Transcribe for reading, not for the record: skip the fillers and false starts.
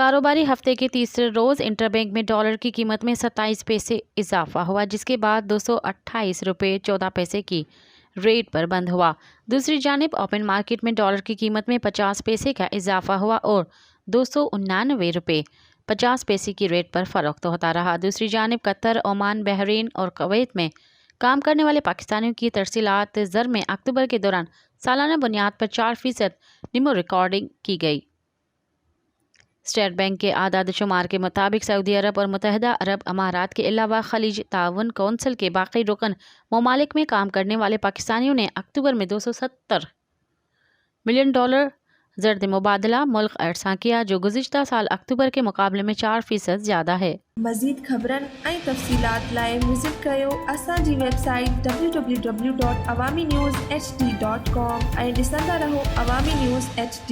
कारोबारी हफ्ते के तीसरे रोज़ इंटरबैंक में डॉलर की कीमत में 27 पैसे इजाफा हुआ, जिसके बाद 228 रुपये 14 पैसे की रेट पर बंद हुआ। दूसरी जानिब ओपन मार्केट में डॉलर की कीमत में 50 पैसे का इजाफा हुआ और 299 रुपये 50 पैसे की रेट पर फरोख्त होता रहा। दूसरी जानिब कतर, ओमान, बहरीन और कुवैत में काम करने वाले पाकिस्तानियों की तरसीलात ज़र में अक्टूबर के दौरान सालाना बुनियाद पर 4% निमो रिकॉर्डिंग की गई। स्टेट बैंक के आदाद शुमार के मुताबिक सऊदी अरब और मुत्तहिदा अरब अमारात के अलावा खलीज ताउन कौंसिल के बाकी रुकन ममालिक में काम करने वाले पाकिस्तानियों ने अक्टूबर में $270 मिलियन ज़र्द मुबादला मुल्क अरसा किया, जो गुज़िश्ता साल अक्टूबर के मुकाबले में 4% ज़्यादा है। मज़ीद ख़बरन ऐं तफ़सीलात लाइ विज़िट कयो असांजी वेबसाइट www.awamiNewsHD.com ऐं ॾिसंदा रहो अवामी न्यूज़ HD।